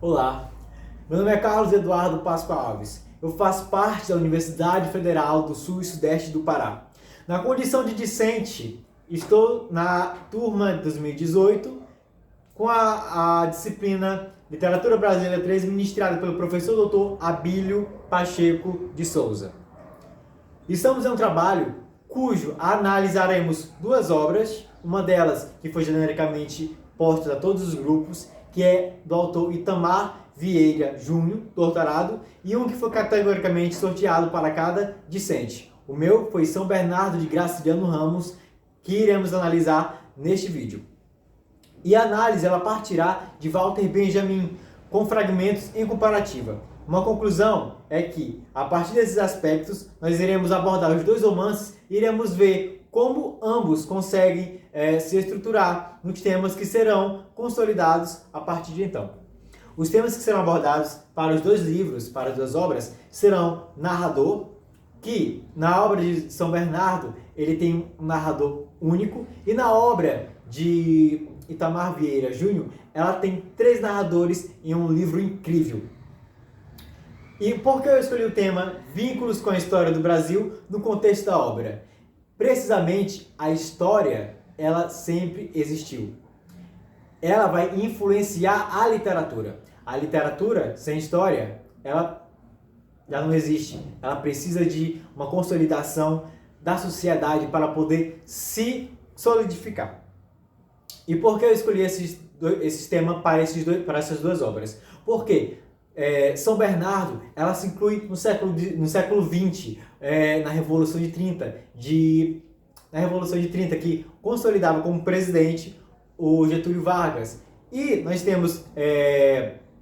Olá, meu nome é Carlos Eduardo Páscoa Alves. Eu faço parte da Universidade Federal do Sul e Sudeste do Pará. Na condição de discente, estou na turma de 2018 com a disciplina Literatura Brasileira 3, ministrada pelo professor Dr. Abílio Pacheco de Souza. Estamos em um trabalho cujo analisaremos duas obras, uma delas que foi genericamente posta a todos os grupos, que é do autor Itamar Vieira Júnior, doutorado, e um que foi categoricamente sorteado para cada discente. O meu foi São Bernardo de Graciliano Ramos, que iremos analisar neste vídeo. E a análise ela partirá de Walter Benjamin, com fragmentos em comparativa. Uma conclusão é que, a partir desses aspectos, nós iremos abordar os dois romances e iremos ver como ambos conseguem se estruturar nos temas que serão consolidados a partir de então. Os temas que serão abordados para os dois livros, para as duas obras, serão narrador, que na obra de São Bernardo ele tem um narrador único, e na obra de Itamar Vieira Júnior ela tem 3 narradores em um livro incrível. E por que eu escolhi o tema Vínculos com a História do Brasil no contexto da obra? Precisamente a história, ela sempre existiu. Ela vai influenciar a literatura. A literatura sem história, ela já não existe. Ela precisa de uma consolidação da sociedade para poder se solidificar. E por que eu escolhi esses temas para essas duas obras? Porque São Bernardo, ela se inclui no século XX, na Revolução de 30, que consolidava como presidente o Getúlio Vargas. E nós temos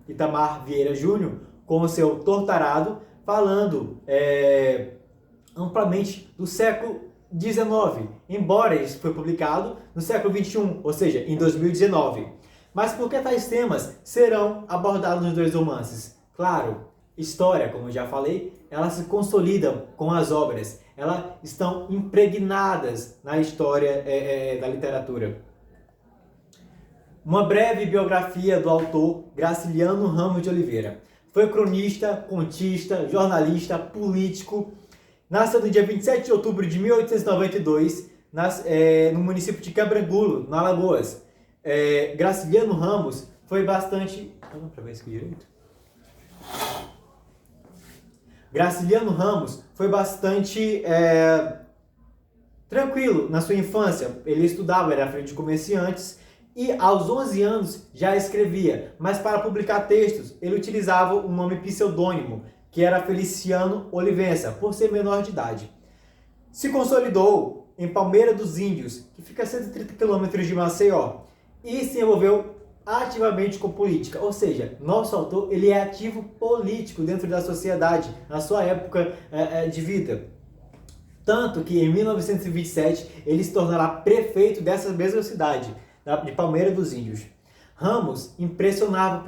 Itamar Vieira Júnior com o seu Torturado, falando amplamente do século XIX, embora isso foi publicado no século XXI, ou seja, em 2019. Mas por que tais temas serão abordados nos dois romances? Claro, história, como eu já falei, elas se consolidam com as obras, elas estão impregnadas na história da literatura. Uma breve biografia do autor Graciliano Ramos de Oliveira. Foi cronista, contista, jornalista, político. Nasceu no dia 27 de outubro de 1892, no município de Cabrangulo, no Alagoas. Graciliano Ramos foi bastante... Graciliano Ramos foi bastante tranquilo na sua infância. Ele estudava, era filho de comerciantes, e aos 11 anos já escrevia, mas para publicar textos ele utilizava um nome pseudônimo, que era Feliciano Olivença, por ser menor de idade. Se consolidou em Palmeira dos Índios, que fica a 130 km de Maceió, e se envolveu ativamente com política, ou seja, nosso autor ele é ativo político dentro da sociedade, na sua época de vida. Tanto que em 1927 ele se tornará prefeito dessa mesma cidade, de Palmeira dos Índios. Ramos impressionava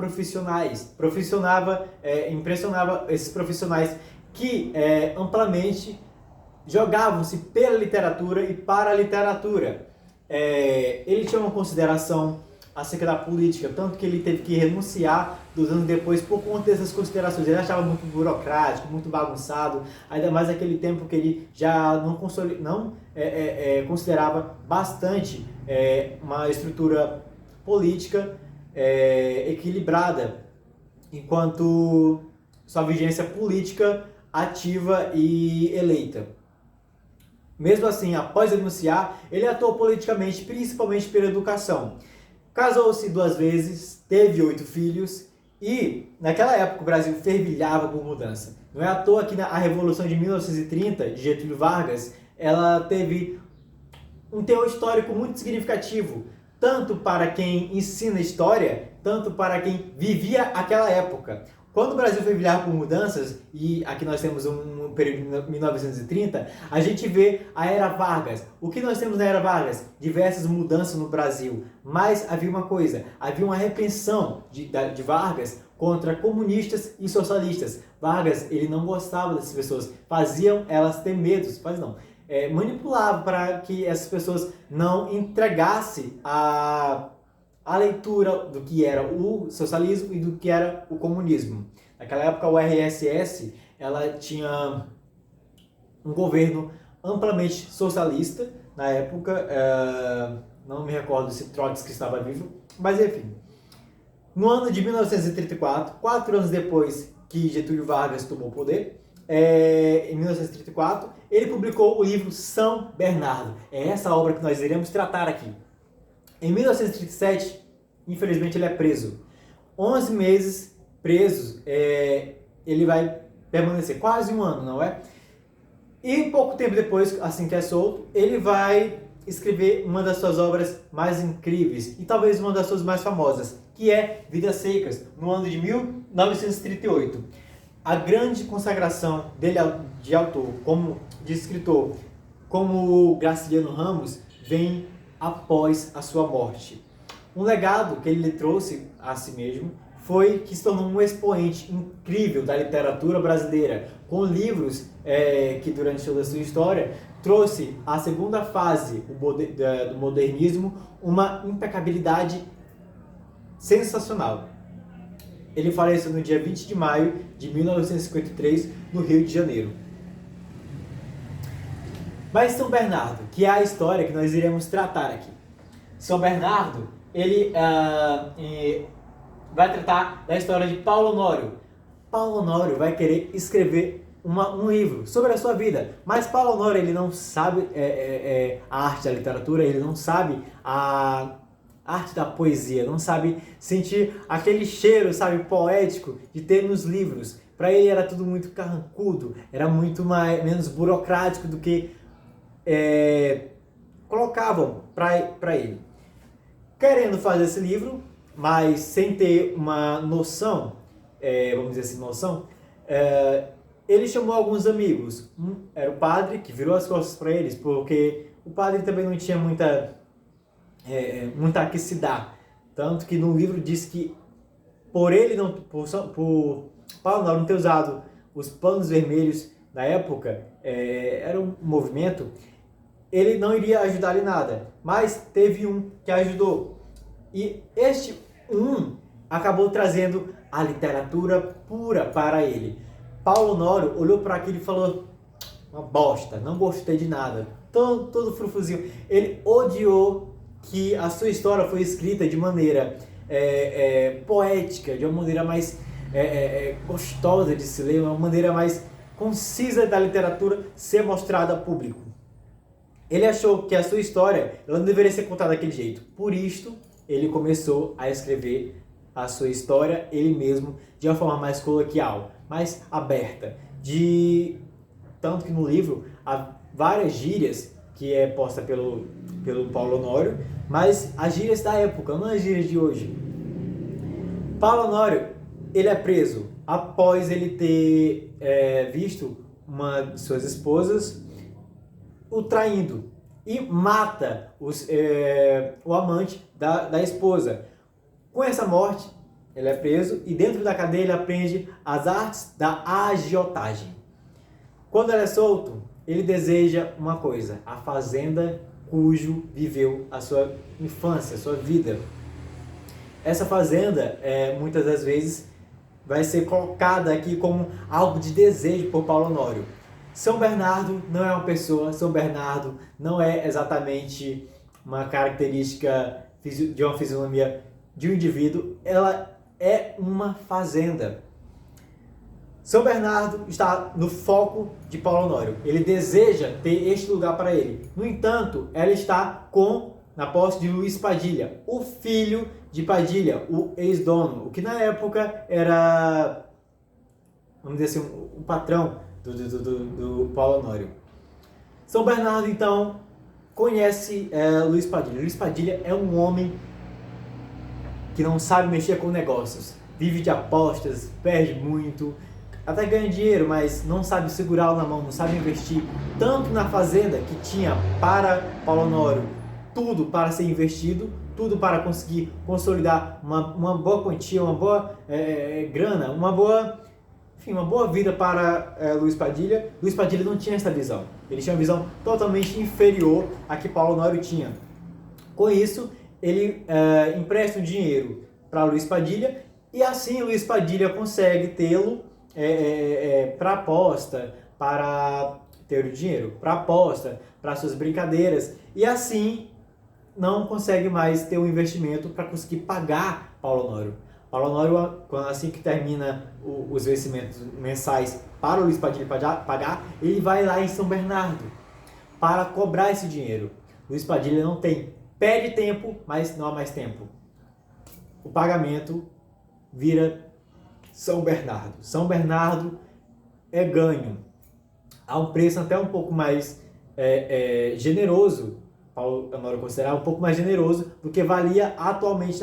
impressionava esses profissionais que amplamente jogavam-se pela literatura e para a literatura. Ele tinha uma consideração acerca da política, tanto que ele teve que renunciar 2 anos depois por conta dessas considerações. Ele achava muito burocrático, muito bagunçado, ainda mais naquele tempo que ele já não considerava bastante uma estrutura política equilibrada, enquanto sua vigência política ativa e eleita. Mesmo assim, após renunciar, ele atuou politicamente, principalmente pela educação. Casou-se 2 vezes, teve 8 filhos e, naquela época, o Brasil fervilhava por mudança. Não é à toa que a Revolução de 1930, de Getúlio Vargas, ela teve um teor histórico muito significativo, tanto para quem ensina história, tanto para quem vivia aquela época. Quando o Brasil fervilhava por mudanças, e aqui nós temos um período de 1930, a gente vê a Era Vargas. O que nós temos na Era Vargas? Diversas mudanças no Brasil. Mas havia uma coisa, havia uma repressão de Vargas contra comunistas e socialistas. Vargas, ele não gostava dessas pessoas, faziam elas ter medo, manipulava para que essas pessoas não entregassem a a leitura do que era o socialismo e do que era o comunismo. Naquela época, o RSS ela tinha um governo amplamente socialista. Na época, não me recordo se Trotsky estava vivo, mas enfim. No ano de 1934, 4 anos depois que Getúlio Vargas tomou o poder, em 1934, ele publicou o livro São Bernardo. É essa obra que nós iremos tratar aqui. Em 1937, infelizmente, ele é preso. 11 meses preso, ele vai permanecer quase um ano, não é? E pouco tempo depois, assim que é solto, ele vai escrever uma das suas obras mais incríveis e talvez uma das suas mais famosas, que é Vidas Secas, no ano de 1938. A grande consagração dele de autor, de escritor, como Graciliano Ramos, vem após a sua morte. Um legado que ele trouxe a si mesmo foi que se tornou um expoente incrível da literatura brasileira, com livros que durante toda a sua história trouxe à segunda fase do modernismo uma impecabilidade sensacional. Ele faleceu no dia 20 de maio de 1953, no Rio de Janeiro. Mas São Bernardo, que é a história que nós iremos tratar aqui. São Bernardo, ele vai tratar da história de Paulo Honório. Paulo Honório vai querer escrever um livro sobre a sua vida, mas Paulo Honório ele não sabe a arte da literatura, ele não sabe a arte da poesia, não sabe sentir aquele cheiro, sabe, poético de ter nos livros. Para ele era tudo muito carrancudo, era muito menos burocrático do que colocavam para ele. Querendo fazer esse livro, mas sem ter uma noção, vamos dizer assim, ele chamou alguns amigos. Era o padre, que virou as costas para eles, porque o padre também não tinha muita a que se dar. Tanto que no livro diz que por Paulo Honório não ter usado os panos vermelhos na época, era um movimento, ele não iria ajudar em nada. Mas teve um que ajudou. E este acabou trazendo a literatura pura para ele. Paulo Honório olhou para aquilo e falou: uma bosta, não gostei de nada, todo frufuzinho. Ele odiou que a sua história foi escrita de maneira poética, de uma maneira mais gostosa de se ler, uma maneira mais concisa da literatura ser mostrada ao público. Ele achou que a sua história ela não deveria ser contada daquele jeito. Por isto, ele começou a escrever a sua história ele mesmo de uma forma mais coloquial, mais aberta. Tanto que no livro há várias gírias que é posta pelo Paulo Honório, mas as gírias da época, não as gírias de hoje. Paulo Honório, ele é preso após ele ter visto uma de suas esposas o traindo e mata o amante da esposa. Com essa morte, ele é preso e dentro da cadeia ele aprende as artes da agiotagem. Quando ele é solto, ele deseja uma coisa: a fazenda cujo viveu a sua infância, a sua vida. Essa fazenda, muitas das vezes, vai ser colocada aqui como algo de desejo por Paulo Honório. São Bernardo não é uma pessoa, São Bernardo não é exatamente uma característica de uma fisionomia de um indivíduo, ela é uma fazenda. São Bernardo está no foco de Paulo Honório. Ele deseja ter este lugar para ele. No entanto, ela está na posse de Luiz Padilha, o filho de Padilha, o ex-dono, o que na época era, vamos dizer assim, o patrão do Paulo Honório. São Bernardo, então, conhece Luiz Padilha. Luiz Padilha é um homem que não sabe mexer com negócios, vive de apostas, perde muito, até ganha dinheiro, mas não sabe segurá-lo na mão, não sabe investir. Tanto na fazenda, que tinha para Paulo Honório tudo para ser investido, tudo para conseguir consolidar uma boa quantia, uma boa grana, uma boa vida para Luiz Padilha. Luiz Padilha não tinha essa visão. Ele tinha uma visão totalmente inferior à que Paulo Honório tinha. Com isso, ele empresta o dinheiro para Luiz Padilha e assim Luiz Padilha consegue tê-lo para aposta, para ter o dinheiro, para aposta, para suas brincadeiras e assim não consegue mais ter um investimento para conseguir pagar Paulo Honório. Paulo Honório, assim que termina os vencimentos mensais para o Luiz Padilha pagar, ele vai lá em São Bernardo para cobrar esse dinheiro. Luiz Padilha não tem. Perde tempo, mas não há mais tempo. O pagamento vira São Bernardo. São Bernardo é ganho. Há um preço até um pouco mais generoso. Paulo Honório considerava um pouco mais generoso do que valia atualmente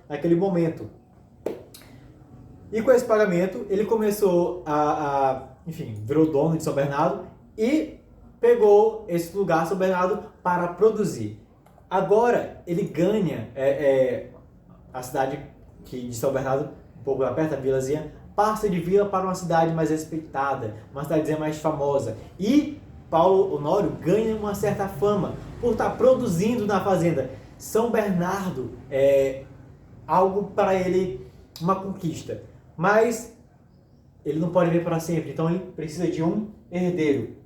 naquele momento. E com esse pagamento, ele começou enfim, virou dono de São Bernardo e pegou esse lugar, São Bernardo, para produzir. Agora, ele ganha a cidade de São Bernardo, um pouco lá perto, a vilazinha, passa de vila para uma cidade mais respeitada, uma cidadezinha mais famosa. E Paulo Honório ganha uma certa fama por estar produzindo na fazenda. São Bernardo é algo para ele, uma conquista. Mas ele não pode viver para sempre, então ele precisa de um herdeiro.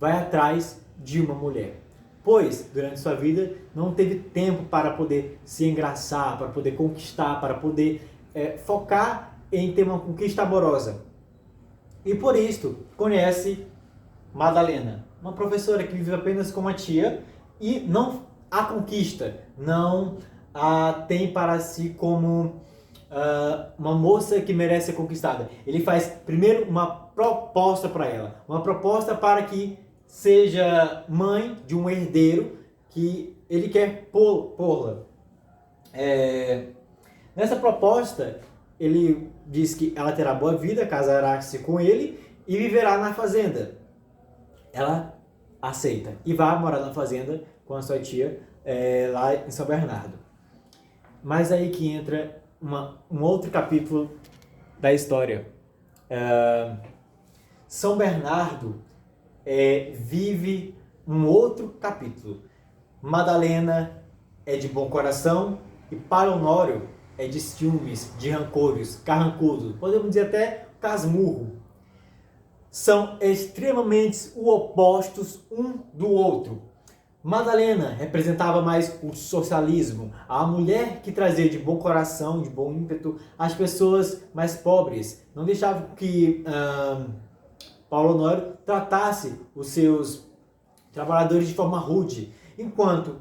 Vai atrás de uma mulher. Pois, durante sua vida, não teve tempo para poder se engraçar, para poder conquistar, para poder focar em ter uma conquista amorosa. E por isso, conhece Madalena, uma professora que vive apenas com uma tia e não a conquista, não a tem para si como uma moça que merece ser conquistada. Ele faz primeiro uma proposta para ela, uma proposta para que seja mãe de um herdeiro que ele quer pô-la. Nessa proposta, ele diz que ela terá boa vida, casará-se com ele e viverá na fazenda. Ela aceita e vai morar na fazenda com a sua tia lá em São Bernardo. Mas aí que entra um outro capítulo da história. São Bernardo vive um outro capítulo. Madalena é de bom coração e Paulo Honório é de ciúmes, de rancores, carrancudo, podemos dizer até casmurro. São extremamente opostos um do outro. Madalena representava mais o socialismo, a mulher que trazia de bom coração, de bom ímpeto, as pessoas mais pobres. Não deixava que Paulo Honório tratasse os seus trabalhadores de forma rude, enquanto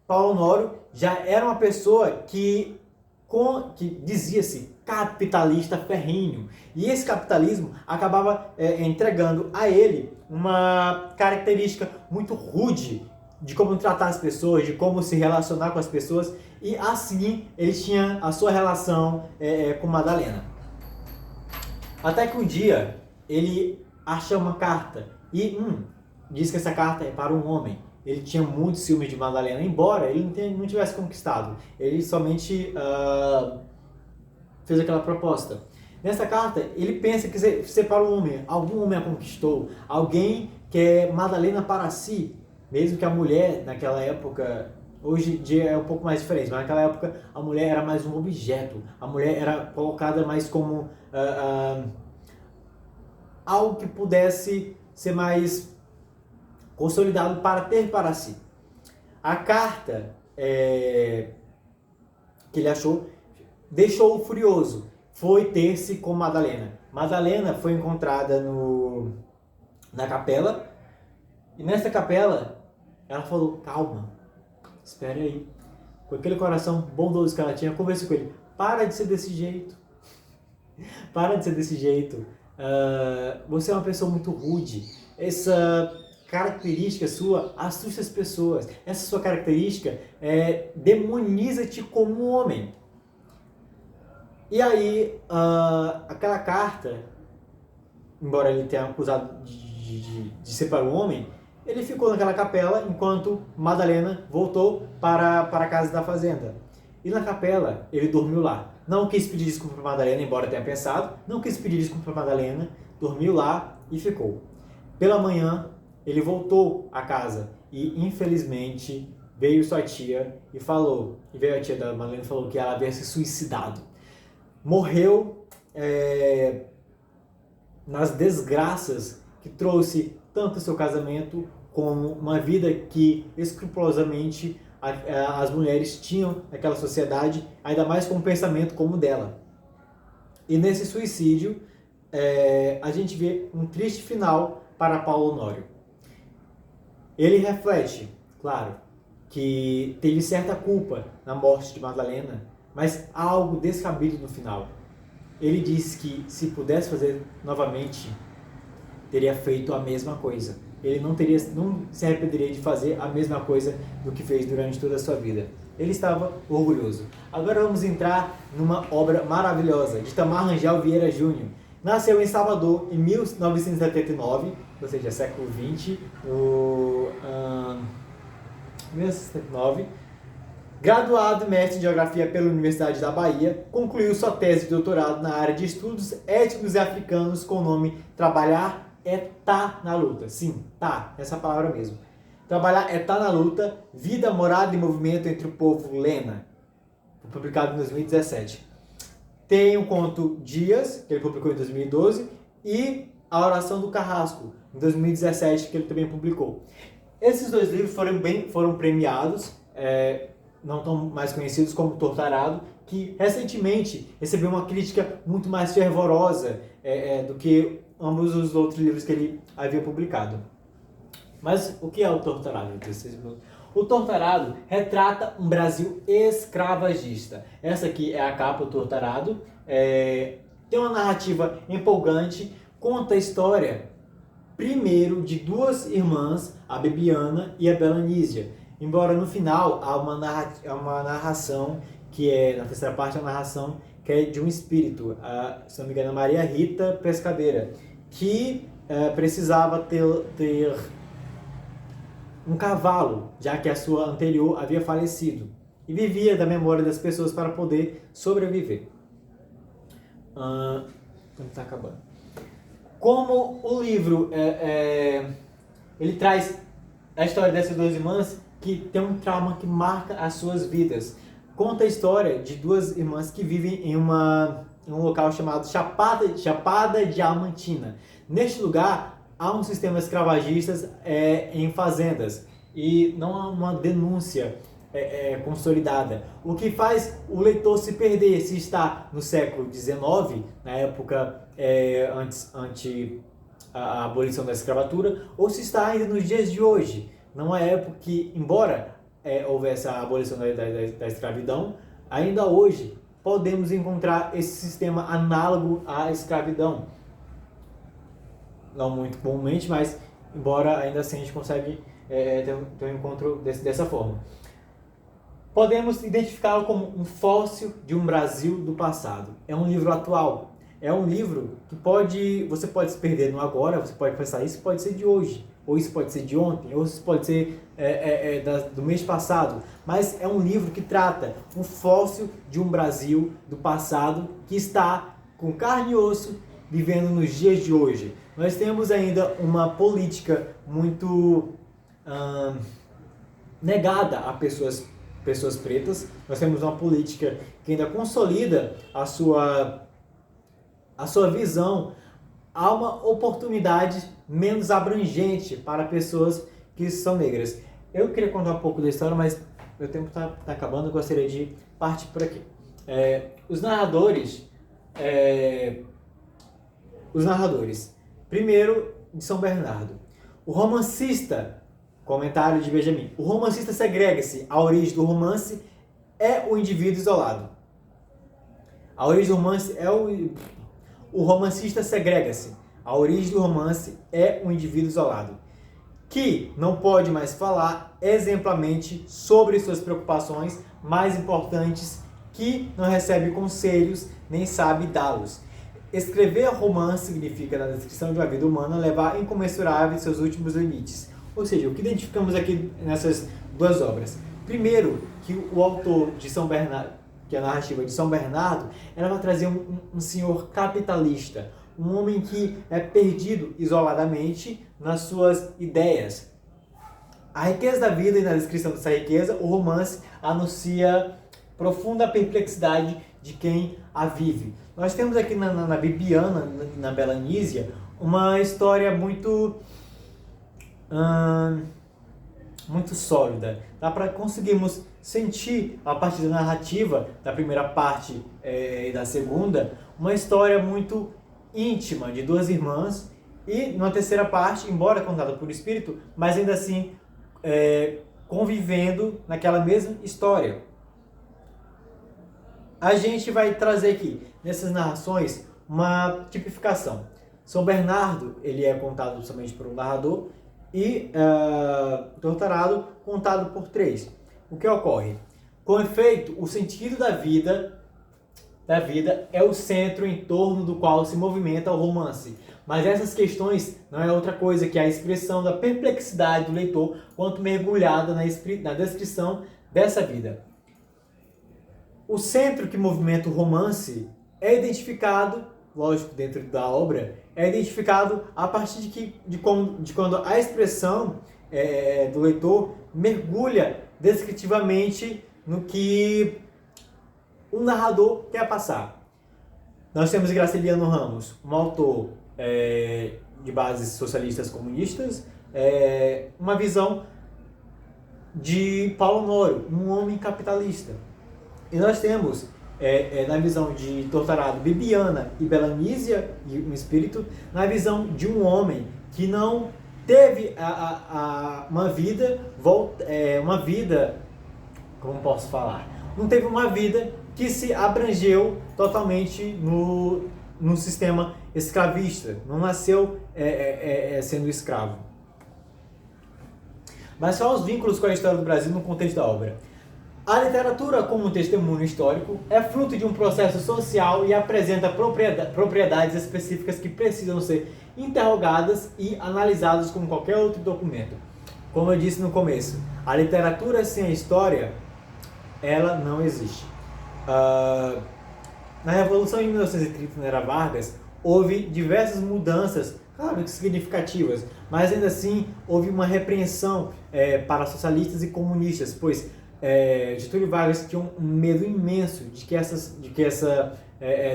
Paulo Honório já era uma pessoa que dizia-se capitalista ferrenho, e esse capitalismo acabava entregando a ele uma característica muito rude de como tratar as pessoas, de como se relacionar com as pessoas, e assim ele tinha a sua relação com Madalena. Até que um dia ele acha uma carta e diz que essa carta é para um homem. Ele tinha muito ciúme de Madalena, embora ele não tivesse conquistado. Ele somente fez aquela proposta. Nessa carta, ele pensa que ser para um homem, algum homem a conquistou, alguém quer Madalena para si, mesmo que a mulher naquela época, hoje em dia é um pouco mais diferente, mas naquela época a mulher era mais um objeto, a mulher era colocada mais como algo que pudesse ser mais consolidado para ter para si. A carta que ele achou deixou-o furioso. Foi ter-se com Madalena. Madalena foi encontrada na capela. E nessa capela, ela falou, calma, espere aí. Com aquele coração bondoso que ela tinha, conversou com ele. Para de ser desse jeito. Para de ser desse jeito. Você é uma pessoa muito rude. Essa característica sua assusta as pessoas. Essa sua característica demoniza-te como um homem. E aí, aquela carta, embora ele tenha acusado de ser para o homem, ele ficou naquela capela enquanto Madalena voltou para a casa da fazenda. E na capela, ele dormiu lá. Não quis pedir desculpa para Madalena, embora tenha pensado. Não quis pedir desculpa para Madalena, dormiu lá e ficou. Pela manhã, ele voltou à casa e, infelizmente, veio sua tia e falou, e veio a tia da Madalena e falou que ela havia se suicidado. Morreu nas desgraças que trouxe tanto o seu casamento como uma vida que escrupulosamente as mulheres tinham naquela sociedade, ainda mais com um pensamento como o dela. E nesse suicídio, a gente vê um triste final para Paulo Honório. Ele reflete, claro, que teve certa culpa na morte de Madalena, mas há algo descabido no final. Ele disse que se pudesse fazer novamente, teria feito a mesma coisa. Ele não se arrependeria de fazer a mesma coisa do que fez durante toda a sua vida. Ele estava orgulhoso. Agora vamos entrar numa obra maravilhosa de Itamar Rangel Vieira Júnior. Nasceu em Salvador em 1979, ou seja, século XX, 1979. Graduado em mestre em Geografia pela Universidade da Bahia, concluiu sua tese de doutorado na área de estudos étnicos e africanos com o nome Trabalhar é Tá na Luta. Sim, tá, essa palavra mesmo. Trabalhar é Tá na Luta, Vida, Morada e Movimento entre o Povo Lena, publicado em 2017. Tem o conto Dias, que ele publicou em 2012, e A Oração do Carrasco, em 2017, que ele também publicou. Esses dois livros foram premiados, não tão mais conhecidos como Torturado, que recentemente recebeu uma crítica muito mais fervorosa do que ambos os outros livros que ele havia publicado. Mas o que é o Torturado? O Torturado retrata um Brasil escravagista. Essa aqui é a capa do Torturado. Tem uma narrativa empolgante, conta a história, primeiro, de duas irmãs, a Bebiana e a Belanísia. Embora no final há uma narração, que na terceira parte, a narração que é de um espírito, se não me engano, Maria Rita Pescadeira, que precisava ter um cavalo, já que a sua anterior havia falecido, e vivia da memória das pessoas para poder sobreviver. Está acabando. Como o livro ele traz a história dessas duas irmãs que tem um trauma que marca as suas vidas. Conta a história de duas irmãs que vivem em um local chamado Chapada Diamantina. Neste lugar, há um sistema escravagista em fazendas e não há uma denúncia consolidada. O que faz o leitor se perder se está no século XIX, na época antes a abolição da escravatura, ou se está ainda nos dias de hoje, numa época que, embora houvesse a abolição da escravidão, ainda hoje podemos encontrar esse sistema análogo à escravidão. Não muito comumente, mas embora ainda assim a gente consegue ter um encontro dessa forma. Podemos identificá-lo como um fóssil de um Brasil do passado. É um livro atual. É um livro que você pode se perder no agora, você pode pensar, isso pode ser de hoje, ou isso pode ser de ontem, ou isso pode ser do mês passado. Mas é um livro que trata um fóssil de um Brasil do passado que está com carne e osso vivendo nos dias de hoje. Nós temos ainda uma política muito negada a pessoas pretas. Nós temos uma política que ainda consolida a sua visão. Há uma oportunidade menos abrangente para pessoas que são negras. Eu queria contar um pouco da história, mas meu tempo está acabando, eu gostaria de partir por aqui. Os narradores, primeiro, de São Bernardo. O romancista, comentário de Benjamin, o romancista segrega-se. A origem do romance é o indivíduo isolado. A origem do romance é o romancista segrega-se. A origem do romance é um indivíduo isolado, que não pode mais falar exemplarmente sobre suas preocupações mais importantes, que não recebe conselhos nem sabe dá-los. Escrever romance significa, na descrição de uma vida humana, levar incomensuráveis seus últimos limites. Ou seja, o que identificamos aqui nessas duas obras? Primeiro, que o autor de São Bernardo, que é a narrativa de São Bernardo, ela vai trazer um senhor capitalista, um homem que é perdido isoladamente nas suas ideias. a riqueza da vida e na descrição dessa riqueza, o romance anuncia profunda perplexidade de quem a vive. Nós temos aqui na Bibiana, na Belanísia, uma história muito sólida. Dá para conseguirmos sentir, a partir da narrativa da primeira parte e da segunda, uma história muito íntima de duas irmãs, e numa terceira parte, embora contada por espírito, mas ainda assim convivendo naquela mesma história. A gente vai trazer aqui, nessas narrações, uma tipificação. São Bernardo, ele é contado somente por um narrador, e Torturado, contado por três. O que ocorre? Com efeito, o sentido da vida é o centro em torno do qual se movimenta o romance. Mas essas questões não é outra coisa que a expressão da perplexidade do leitor quanto mergulhada na descrição dessa vida. O centro que movimenta o romance é identificado, lógico, dentro da obra, é identificado a partir de quando a expressão do leitor mergulha descritivamente no que o narrador quer passar. Nós temos Graciliano Ramos, um autor de bases socialistas comunistas, uma visão de Paulo Honório, um homem capitalista. E nós temos, na visão de Torturado, Bibiana e Belanísia, e um espírito, na visão de um homem que não teve uma vida, como posso falar? Não teve uma vida que se abrangeu totalmente no sistema escravista, não nasceu sendo escravo. Mas só os vínculos com a história do Brasil no contexto da obra. A literatura, como testemunho histórico, é fruto de um processo social e apresenta propriedades específicas que precisam ser interrogadas e analisadas como qualquer outro documento. Como eu disse no começo, a literatura sem a história, ela não existe. Na Revolução de 1930, na Era Vargas, houve diversas mudanças, claro que significativas, mas ainda assim houve uma repreensão para socialistas e comunistas, pois Getúlio Vargas tinha um medo imenso de que essa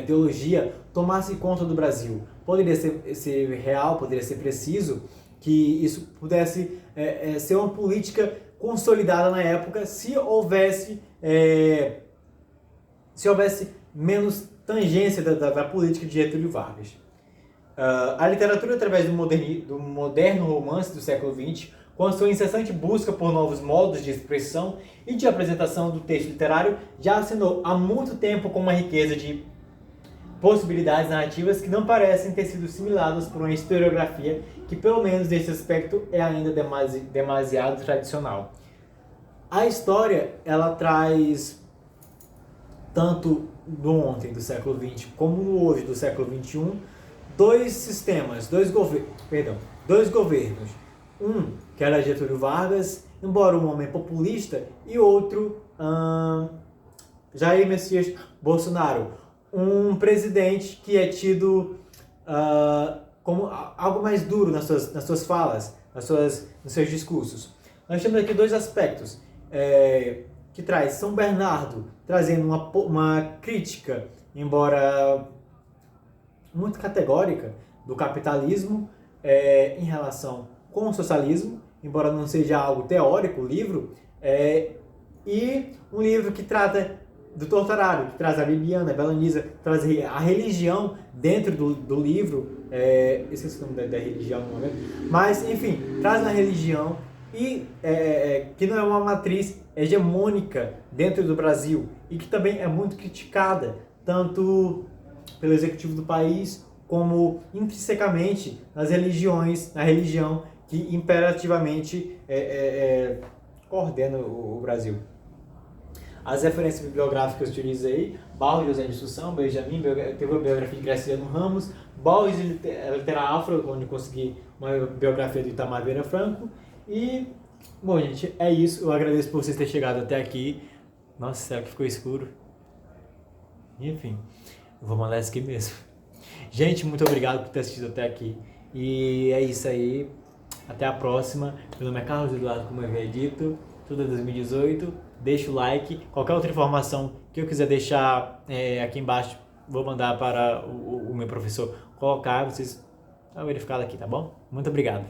ideologia tomasse conta do Brasil. Poderia ser real, poderia ser preciso, que isso pudesse ser uma política consolidada na época se houvesse menos tangência da política de Getúlio Vargas. A literatura, através do moderno romance do século XX, com a sua incessante busca por novos modos de expressão e de apresentação do texto literário, já assinou há muito tempo com uma riqueza de possibilidades narrativas que não parecem ter sido assimiladas por uma historiografia que, pelo menos nesse aspecto, é ainda demasiado tradicional. A história, ela traz, tanto do ontem, do século XX, como no hoje, do século XXI, dois governos. Um, que era Getúlio Vargas, embora um homem populista, e outro, Jair Messias Bolsonaro, um presidente que é tido como algo mais duro nas suas falas, nos seus discursos. Nós temos aqui dois aspectos que traz São Bernardo, trazendo uma crítica, embora muito categórica, do capitalismo em relação com o socialismo, embora não seja algo teórico o livro, e um livro que trata do Torturado, que traz a Bibiana, a Belanísia, traz a religião dentro do livro, esqueci o nome da religião no momento, mas enfim, traz a religião e que não é uma matriz hegemônica dentro do Brasil e que também é muito criticada, tanto pelo executivo do país como intrinsecamente na religião que imperativamente coordena o Brasil. As referências bibliográficas que eu utilizei: Barros, José de Assunção, Benjamin, teve a biografia de Graciliano Ramos, Borges, Litera Afro, onde eu consegui uma biografia do Itamar Vieira Franco. E, bom, gente, é isso. Eu agradeço por vocês terem chegado até aqui. Nossa, será que ficou escuro? Enfim, eu vou mandar isso aqui mesmo. Gente, muito obrigado por ter assistido até aqui. E é isso aí. Até a próxima. Meu nome é Carlos Eduardo, como eu havia dito, tudo é 2018. Deixa o like. Qualquer outra informação que eu quiser deixar aqui embaixo, vou mandar para o meu professor colocar. Vocês vão verificar aqui, tá bom? Muito obrigado.